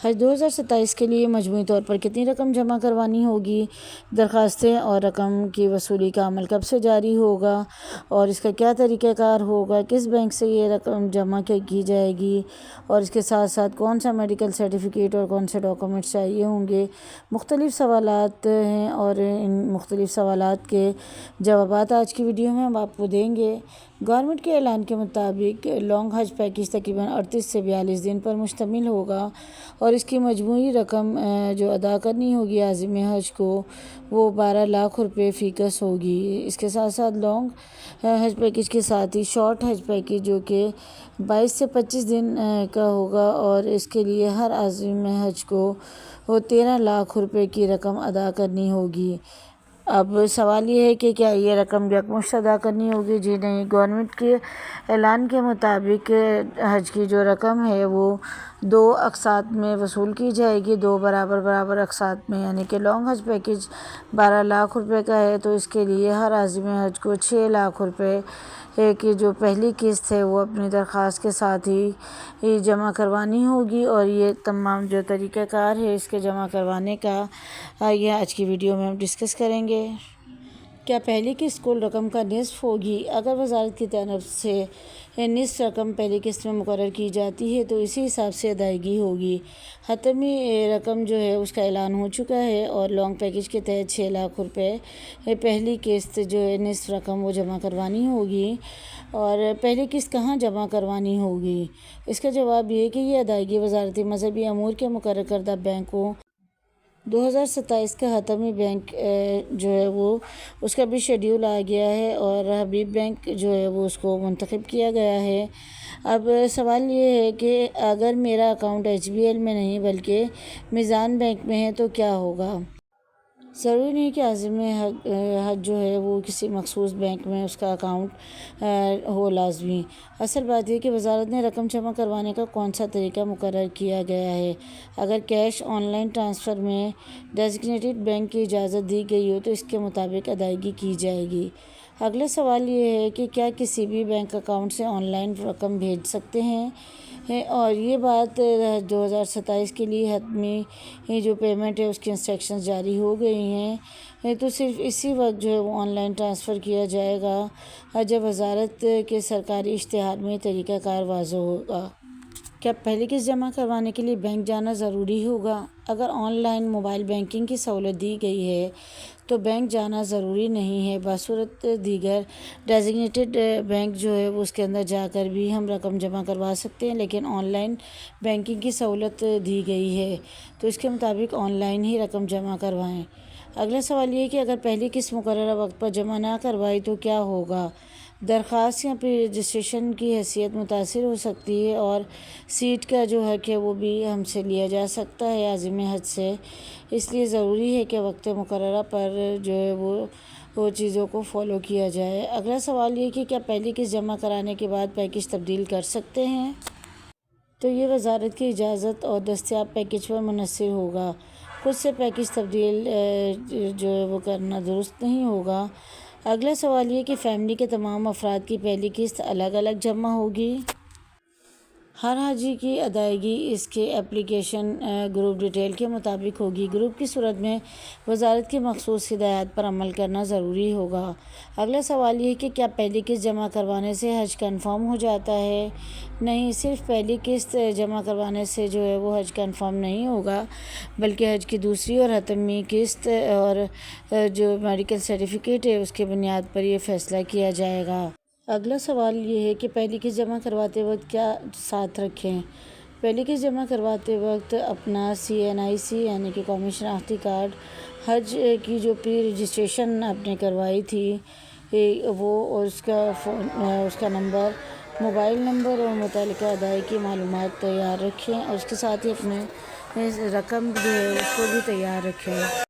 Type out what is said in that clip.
حج 2027 کے لیے مجموعی طور پر کتنی رقم جمع کروانی ہوگی؟ درخواستیں اور رقم کی وصولی کا عمل کب سے جاری ہوگا اور اس کا کیا طریقہ کار ہوگا؟ کس بینک سے یہ رقم جمع کی جائے گی اور اس کے ساتھ ساتھ کون سا میڈیکل سرٹیفکیٹ اور کون سے ڈاکومنٹس چاہیے ہوں گے؟ مختلف سوالات ہیں اور ان مختلف سوالات کے جوابات آج کی ویڈیو میں ہم آپ کو دیں گے۔ گورنمنٹ کے اعلان کے مطابق لانگ حج پیکیج تقریباً 38 سے 42 دن پر مشتمل ہوگا اور اس کی مجموعی رقم جو ادا کرنی ہوگی عازم حج کو وہ 12 لاکھ روپے فی کس ہوگی۔ اس کے ساتھ ساتھ لانگ حج پیکیج کے ساتھ ہی شارٹ حج پیکیج جو کہ 22 سے 25 دن کا ہوگا اور اس کے لیے ہر عازم حج کو 13 لاکھ روپے کی رقم ادا کرنی ہوگی۔ اب سوال یہ ہے کہ کیا یہ رقم یکمشت ادا کرنی ہوگی؟ جی نہیں، گورنمنٹ کے اعلان کے مطابق حج کی جو رقم ہے وہ 2 اقساط میں وصول کی جائے گی، 2 برابر اقساط میں، یعنی کہ لانگ حج پیکیج 12 لاکھ روپے کا ہے تو اس کے لیے ہر عازم حج کو 6 لاکھ روپے کی جو پہلی قسط ہے وہ اپنی درخواست کے ساتھ ہی جمع کروانی ہوگی اور یہ تمام جو طریقہ کار ہے اس کے جمع کروانے کا یہ آج کی ویڈیو میں ہم ڈسکس کریں گے۔ کیا پہلی قسط کل رقم کا نصف ہوگی؟ اگر وزارت کی طرف سے نصف رقم پہلی قسط میں مقرر کی جاتی ہے تو اسی حساب سے ادائیگی ہوگی۔ حتمی رقم جو ہے اس کا اعلان ہو چکا ہے اور لانگ پیکیج کے تحت 6 لاکھ روپے پہلی قسط جو ہے نصف رقم وہ جمع کروانی ہوگی۔ اور پہلی قسط کہاں جمع کروانی ہوگی؟ اس کا جواب یہ ہے کہ یہ ادائیگی وزارت مذہبی امور کے مقرر کردہ بینکوں 2027 کا حتمی بینک جو ہے وہ اس کا بھی شیڈیول آ گیا ہے اور حبیب بینک جو ہے وہ اس کو منتخب کیا گیا ہے۔ اب سوال یہ ہے کہ اگر میرا اکاؤنٹ HBL میں نہیں بلکہ میزان بینک میں ہے تو کیا ہوگا؟ ضروری نہیں کہ عازم حج جو ہے وہ کسی مخصوص بینک میں اس کا اکاؤنٹ ہو لازمی۔ اصل بات یہ کہ وزارت نے رقم جمع کروانے کا کون سا طریقہ مقرر کیا گیا ہے۔ اگر کیش آن لائن ٹرانسفر میں ڈیزگنیٹڈ بینک کی اجازت دی گئی ہو تو اس کے مطابق ادائیگی کی جائے گی۔ اگلا سوال یہ ہے کہ کیا کسی بھی بینک اکاؤنٹ سے آن لائن رقم بھیج سکتے ہیں اور یہ بات 2027 کے لیے حتمی جو پیمنٹ ہے اس کی انسٹرکشنز جاری ہو گئی ہیں تو صرف اسی وقت جو ہے وہ آن لائن ٹرانسفر کیا جائے گا جب وزارت کے سرکاری اشتہار میں طریقہ کار واضح ہوگا۔ کیا پہلی قسط جمع کروانے کے لیے بینک جانا ضروری ہوگا؟ اگر آن لائن موبائل بینکنگ کی سہولت دی گئی ہے تو بینک جانا ضروری نہیں ہے، بصورت دیگر ڈیزگنیٹڈ بینک جو ہے وہ اس کے اندر جا کر بھی ہم رقم جمع کروا سکتے ہیں، لیکن آن لائن بینکنگ کی سہولت دی گئی ہے تو اس کے مطابق آن لائن ہی رقم جمع کروائیں۔ اگلا سوال یہ ہے کہ اگر پہلی قسط مقررہ وقت پر جمع نہ کروائی تو کیا ہوگا؟ درخواست یا پھر رجسٹریشن کی حیثیت متاثر ہو سکتی ہے اور سیٹ کا جو حق ہے وہ بھی ہم سے لیا جا سکتا ہے عازم حج سے، اس لیے ضروری ہے کہ وقت مقررہ پر جو ہے وہ چیزوں کو فالو کیا جائے۔ اگلا سوال یہ کہ کیا پہلی قسط جمع کرانے کے بعد پیکیج تبدیل کر سکتے ہیں؟ تو یہ وزارت کی اجازت اور دستیاب پیکیج پر منحصر ہوگا۔ خود سے پیکیج تبدیل جو ہے وہ کرنا درست نہیں ہوگا۔ اگلا سوال یہ کہ فیملی کے تمام افراد کی پہلی قسط الگ الگ جمع ہوگی۔ ہر حاجی کی ادائیگی اس کے اپلیکیشن گروپ ڈیٹیل کے مطابق ہوگی۔ گروپ کی صورت میں وزارت کی مخصوص ہدایات پر عمل کرنا ضروری ہوگا۔ اگلا سوال یہ کہ کیا پہلی قسط جمع کروانے سے حج کنفرم ہو جاتا ہے؟ نہیں، صرف پہلی قسط جمع کروانے سے جو ہے وہ حج کنفرم نہیں ہوگا بلکہ حج کی دوسری اور حتمی قسط اور جو میڈیکل سرٹیفکیٹ ہے اس کے بنیاد پر یہ فیصلہ کیا جائے گا۔ اگلا سوال یہ ہے کہ پہلی قسط جمع کرواتے وقت کیا ساتھ رکھیں؟ پہلی قسط جمع کرواتے وقت اپنا CNIC یعنی کہ قومی شناختی کارڈ، حج کی جو پری رجسٹریشن آپ نے کروائی تھی وہ اور اس کا نمبر، موبائل نمبر اور متعلقہ ادائیگی کی معلومات تیار رکھیں اور اس کے ساتھ ہی اپنے رقم جو ہے اس کو بھی تیار رکھیں۔